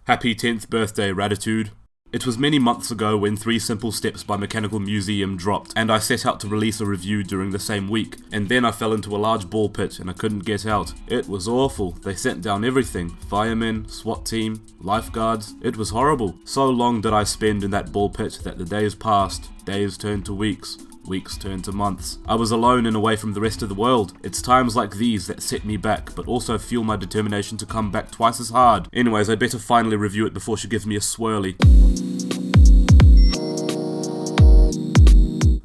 Happy 10th birthday, Ratitude. It was many months ago when 3 Simple Steps by Mechanical Museum dropped, and I set out to release a review during the same week, and then I fell into a large ball pit and I couldn't get out. It was awful. They sent down everything. Firemen, SWAT team, lifeguards. It was horrible. So long did I spend in that ball pit that the days passed, days turned to weeks. Weeks turned to months. I was alone and away from the rest of the world. It's times like these that set me back, but also fuel my determination to come back twice as hard. Anyways, I'd better finally review it before she gives me a swirly.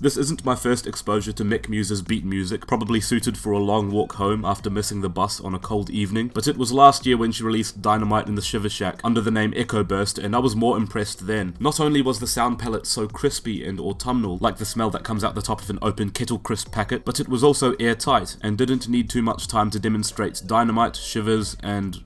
This isn't my first exposure to Mick Muse's beat music, probably suited for a long walk home after missing the bus on a cold evening, but it was last year when she released Dynamite in the Shiver Shack under the name Echo Burst, and I was more impressed then. Not only was the sound palette so crispy and autumnal, like the smell that comes out the top of an open Kettle Crisp packet, but it was also airtight, and didn't need too much time to demonstrate Dynamite, Shivers, and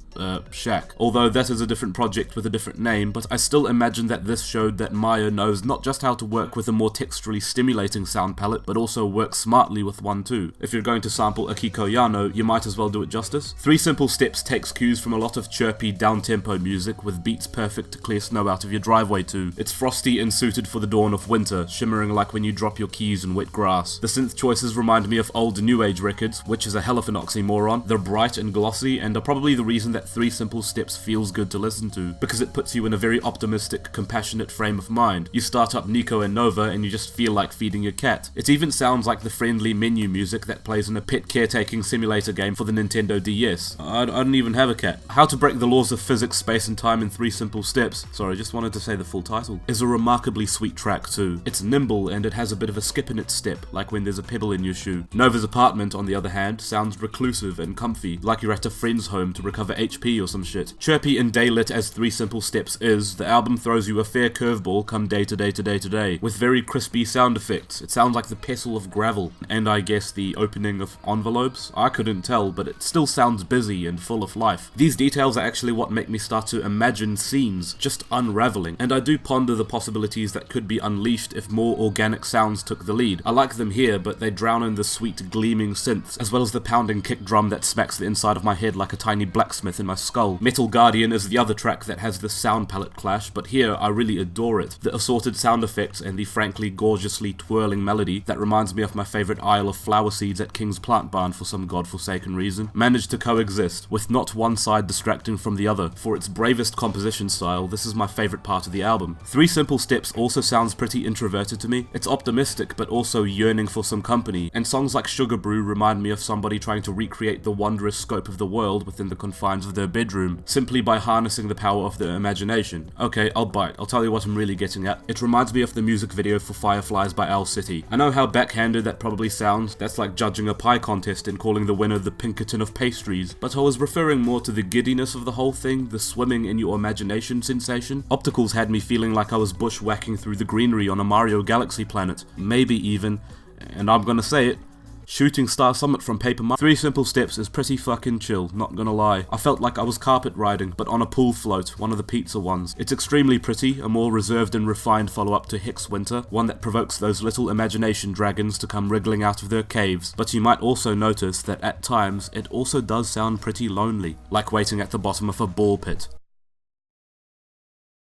Shack. Although that is a different project with a different name, but I still imagine that this showed that Maya knows not just how to work with a more texturally stimulating sound palette, but also work smartly with one too. If you're going to sample Akiko Yano, you might as well do it justice. 3 Simple Steps takes cues from a lot of chirpy, down-tempo music, with beats perfect to clear snow out of your driveway to. It's frosty and suited for the dawn of winter, shimmering like when you drop your keys in wet grass. The synth choices remind me of old New Age records, which is a hell of an oxymoron. They're bright and glossy, and are probably the reason that 3 Simple Steps feels good to listen to, because it puts you in a very optimistic, compassionate frame of mind. You start up Nico and Nova and you just feel like feeding your cat. It even sounds like the friendly menu music that plays in a pet caretaking simulator game for the Nintendo DS. I don't even have a cat. How to Break the Laws of Physics, Space and Time in 3 Simple Steps, sorry, just wanted to say the full title, is a remarkably sweet track too. It's nimble and it has a bit of a skip in its step, like when there's a pebble in your shoe. Nova's Apartment, on the other hand, sounds reclusive and comfy, like you're at a friend's home to recover HP or some shit. Chirpy and daylit as 3 Simple Steps is, the album throws you a fair curveball come day to day to day to day, with very crispy sound effects. It sounds like the pestle of gravel, and I guess the opening of envelopes? I couldn't tell, but it still sounds busy and full of life. These details are actually what make me start to imagine scenes just unraveling, and I do ponder the possibilities that could be unleashed if more organic sounds took the lead. I like them here, but they drown in the sweet gleaming synths, as well as the pounding kick drum that smacks the inside of my head like a tiny blacksmith in my skull. Metal Guardian is the other track that has this sound palette clash, but here I really adore it. The assorted sound effects and the frankly gorgeously twirling melody that reminds me of my favourite Isle of Flower Seeds at King's Plant Barn for some godforsaken reason, managed to coexist, with not one side distracting from the other. For its bravest composition style, this is my favourite part of the album. 3 Simple Steps also sounds pretty introverted to me. It's optimistic, but also yearning for some company, and songs like Sugarbrew remind me of somebody trying to recreate the wondrous scope of the world within the confines of their bedroom, simply by harnessing the power of their imagination. Okay, I'll bite. I'll tell you what I'm really getting at. It reminds me of the music video for Fireflies by Owl City. I know how backhanded that probably sounds. That's like judging a pie contest and calling the winner the Pinkerton of pastries, but I was referring more to the giddiness of the whole thing, the swimming in your imagination sensation. Opticals had me feeling like I was bushwhacking through the greenery on a Mario Galaxy planet. Maybe even, and I'm gonna say it, Shooting Star Summit from Paper Mario. 3 Simple Steps is pretty fucking chill, not gonna lie. I felt like I was carpet riding, but on a pool float, one of the pizza ones. It's extremely pretty, a more reserved and refined follow-up to Hex Winter, one that provokes those little imagination dragons to come wriggling out of their caves. But you might also notice that at times, it also does sound pretty lonely, like waiting at the bottom of a ball pit.